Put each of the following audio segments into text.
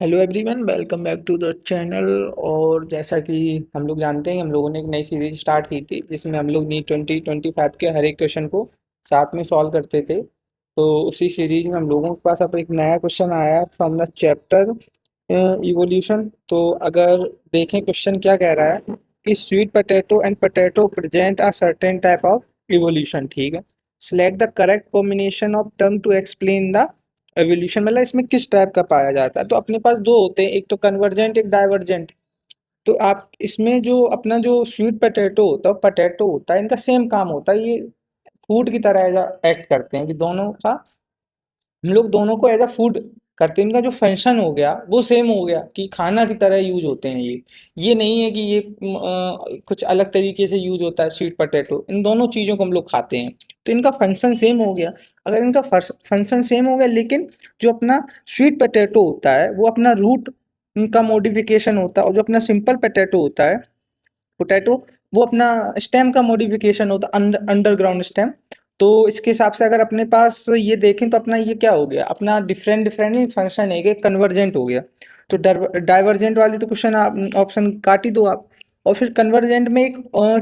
Hello everyone, welcome back to the channel. और जैसा कि हम लोग जानते हैं, हम लोगों ने एक नई सीरीज स्टार्ट की थी जिसमें हम लोग नीट 2025 के हर एक क्वेश्चन को साथ में सॉल्व करते थे। तो उसी सीरीज में हम लोगों के पास अब एक नया क्वेश्चन आया फ्रॉम द चैप्टर इवोल्यूशन। तो अगर देखें क्वेश्चन क्या कह रहा है कि sweet potato and potato present a certain type of evolution. ठीक है, select the correct combination of term to explain the evolution. मतलब इसमें किस टाइप का पाया जाता है। तो अपने पास दो होते हैं, एक तो कन्वर्जेंट, एक डाइवर्जेंट। तो आप इसमें जो अपना जो स्वीट पोटैटो होता है, पोटैटो होता है, इनका सेम काम होता है। ये फूड की तरह एक्ट करते हैं कि दोनों का हम लोग दोनों को एज अ फूड करते हैं। इनका जो फंक्शन हो गया वो सेम हो गया कि खाना की तरह यूज होते हैं। ये नहीं है कि ये कुछ अलग तरीके से यूज होता है स्वीट पोटैटो। इन दोनों चीज़ों को हम लोग खाते हैं, तो इनका फंक्शन सेम हो गया। अगर इनका फंक्शन सेम हो गया, लेकिन जो अपना स्वीट पोटैटो होता है वो अपना रूट का मॉडिफिकेशन होता है, और जो अपना सिंपल पोटैटो होता है, पोटैटो, वो अपना स्टेम का मॉडिफिकेशन होता है, अंडरग्राउंड स्टेम। तो इसके हिसाब से अगर अपने पास ये देखें तो अपना ये क्या हो गया, अपना डिफरेंट डिफरेंट ही फंक्शन है कि कन्वर्जेंट हो गया। तो डाइवर्जेंट वाली तो क्वेश्चन आप ऑप्शन काट ही दो आप। और फिर कन्वर्जेंट में एक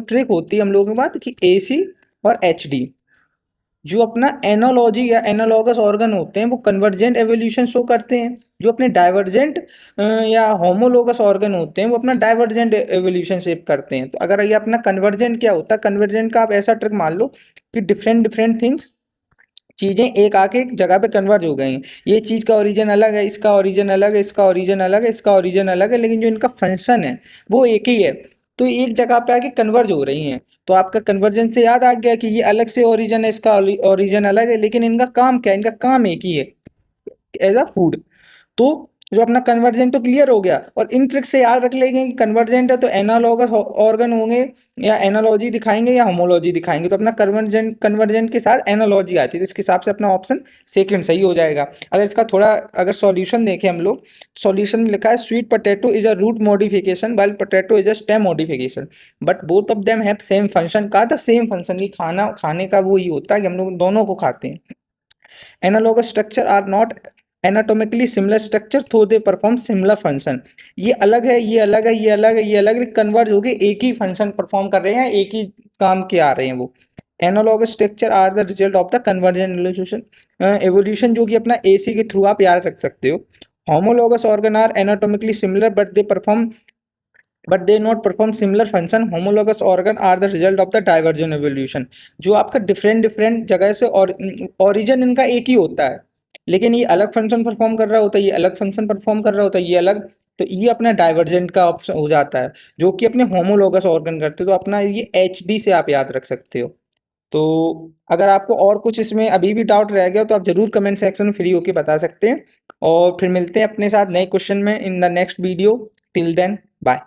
ट्रिक होती है हम लोगों के पास कि AC और HD, जो अपना एनालॉजी या एनालॉगस ऑर्गन होते हैं वो कन्वर्जेंट एवोल्यूशन शो करते हैं। जो अपने डाइवर्जेंट या होमोलोगस ऑर्गन होते हैं वो अपना डाइवर्जेंट एवोल्यूशन शेप करते हैं। तो अगर ये अपना कन्वर्जेंट क्या होता है, कन्वर्जेंट का आप ऐसा ट्रिक मान लो कि डिफरेंट डिफरेंट थिंग्स, चीजें एक आके एक जगह पे कन्वर्ज हो गई हैं। ये चीज का ओरिजिन अलग है, इसका ओरिजिन अलग है, इसका ओरिजिन अलग है, इसका ओरिजिन अलग है, लेकिन जो इनका फंक्शन है वो एक ही है। तो एक जगह पे आके कन्वर्ज हो रही हैं। तो आपका कन्वर्जन से याद आ गया कि ये अलग से ओरिजिन है, इसका ओरिजिन अलग है, लेकिन इनका काम क्या है, इनका काम एक ही है, एज अ फूड। तो जो अपना कन्वर्जेंट तो क्लियर हो गया। और इन ट्रिक से याद रख लेंगे कि कन्वर्जेंट है तो एनालॉगस ऑर्गन होंगे, या एनालॉजी दिखाएंगे या होमोलॉजी दिखाएंगे। तो अपना कन्वर्जेंट कन्वर्जेंट के साथ एनालॉजी आती है, तो इसके हिसाब से अपना ऑप्शन सेकंड सही हो जाएगा। अगर इसका थोड़ा अगर सॉल्यूशन देखें हम लोग, सॉल्यूशन में लिखा है sweet potato is a root modification while potato is a stem modification, but both of them have same function. कहा था सेम फंक्शन, ये खाना खाने का वो ही होता है कि हम लोग दोनों को खाते हैं। Analogous structure are not anatomically similar structure, though they perform similar function। ये अलग है, ये अलग है, ये अलग है, ये अलग है, कन्वर्ज होके एक ही फंक्शन परफॉर्म कर रहे हैं, एक ही काम के आ रहे हैं वो। Analogous structure are the result of the convergent evolution. Evolution जो कि अपना AC के थ्रू आप याद रख सकते हो। Homologous organ are anatomically similar but they not perform similar function. Homologous organ are the result of the divergent evolution. जो आपका डिफरेंट डिफरेंट जगह से और ओरिजिन इनका एक ही होता है, लेकिन ये अलग फंक्शन परफॉर्म कर रहा होता है, ये अलग फंक्शन परफॉर्म कर रहा होता है, ये अलग। तो ये अपना डाइवर्जेंट का ऑप्शन हो जाता है, जो कि अपने होमोलॉगस ऑर्गन करते हैं। तो अपना ये HD से आप याद रख सकते हो। तो अगर आपको और कुछ इसमें अभी भी डाउट रह गया तो आप जरूर कमेंट सेक्शन में फ्री होके बता सकते हैं। और फिर मिलते हैं अपने साथ नए क्वेश्चन में in the next video. Till then, bye.